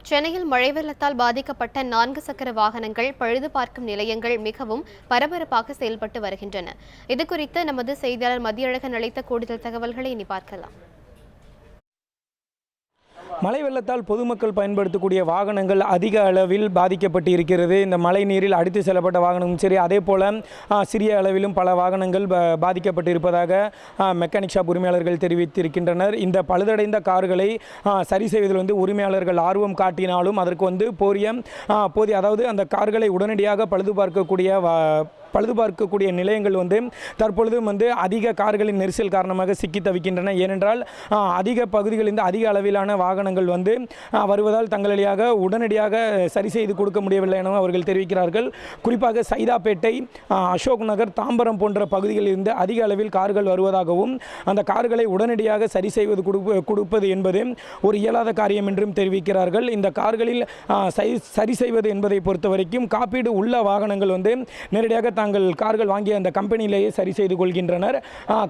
சென்னையில் மழை வெள்ளத்தால் பாதிக்கப்பட்ட 4 சக்கர வாகனங்கள் பழுது பார்க்கும் நிலையங்கள் மிகவும் பரபரப்பாக செயல்பட்டு வருகின்றன. இதுகுறித்து நமது செய்தியாளர் மதியழகன் அளித்த கூடுதல் தகவல்களை இனி பார்க்கலாம். மழை வெள்ளத்தால் பொதுமக்கள் பயன்படுத்தக்கூடிய வாகனங்கள் அதிக அளவில் பாதிக்கப்பட்டு இருக்கிறது. இந்த மழை நீரில் அடித்து செல்லப்பட்ட வாகனமும் சரி, அதே போல் சிறிய அளவிலும் பல வாகனங்கள் பாதிக்கப்பட்டு இருப்பதாக மெக்கானிக் ஷாப் உரிமையாளர்கள் தெரிவித்திருக்கின்றனர். இந்த பழுதடைந்த கார்களை சரி செய்வதில் உரிமையாளர்கள் ஆர்வம் காட்டினாலும் அதற்கு போதிய அதாவது அந்த கார்களை உடனடியாக பழுது பார்க்கக்கூடிய நிலையங்கள் தற்பொழுது அதிக கார்களின் நெரிசல் காரணமாக சிக்கி தவிக்கின்றன. ஏனென்றால் அதிக பகுதிகளில் அதிக அளவிலான வாகனங்கள் வருவதால் தங்களிடையாக உடனடியாக சரி செய்து கொடுக்க முடியவில்லை என அவர்கள் தெரிவிக்கிறார்கள். குறிப்பாக சைதாப்பேட்டை, அசோக் நகர், தாம்பரம் போன்ற பகுதிகளில் இருந்து அதிக அளவில் கார்கள் வருவதாகவும் அந்த கார்களை உடனடியாக சரி செய்வது கொடுப்பது என்பது ஒரு இயலாத காரியம் என்றும் தெரிவிக்கிறார்கள். இந்த கார்களில் சரி செய்வது என்பதை பொறுத்த வரைக்கும் காப்பீடு உள்ள வாகனங்கள் நேரடியாக தாங்கள் கார்கள் வாங்கிய அந்த கம்பெனியிலேயே சரி செய்து கொள்கின்றனர்.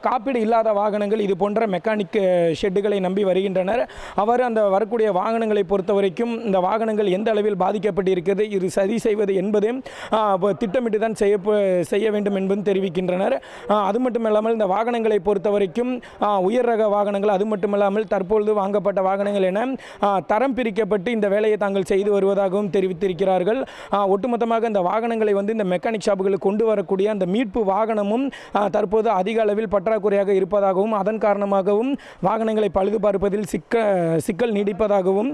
காப்பீடு இல்லாத வாகனங்கள் இது போன்ற மெக்கானிக் ஷெட்டுகளை நம்பி வருகின்றனர். அவர் அந்த வரக்கூடிய வாகனங்களை பொறுத்த வரைக்கும் இந்த வாகனங்கள் எந்த அளவில் பாதிக்கப்பட்டு இருக்கிறது, இது சரி செய்வது என்பது திட்டமிட்டு தான் செய்ய வேண்டும் என்பதும் தெரிவிக்கின்றனர். அது மட்டுமல்லாமல் இந்த வாகனங்களை பொறுத்த வரைக்கும் உயர் ரக வாகனங்கள், அது மட்டுமல்லாமல் தற்பொழுது வாங்கப்பட்ட வாகனங்கள் என தரம் பிரிக்கப்பட்டு இந்த வேலையை தாங்கள் செய்து வருவதாகவும் தெரிவித்திருக்கிறார்கள். ஒட்டுமொத்தமாக இந்த வாகனங்களை இந்த மெக்கானிக் ஷாப்புகளுக்கு கொண்டு வரக்கூடிய அந்த மீட்பு வாகனமும் தற்போது அதிக அளவில் பற்றாக்குறையாக இருப்பதாகவும் அதன் காரணமாகவும் வாகனங்களை பழுது பார்ப்பதில் சிக்கல் நீடிப்பதாகவும்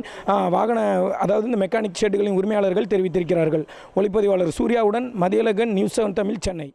அதாவது இந்த மெக்கானிக் ஷெட்டுகளின் உரிமையாளர்கள் தெரிவித்திருக்கிறார்கள். ஒளிப்பதிவாளர் சூர்யாவுடன் மதியழகன், நியூஸ் 7 தமிழ், சென்னை.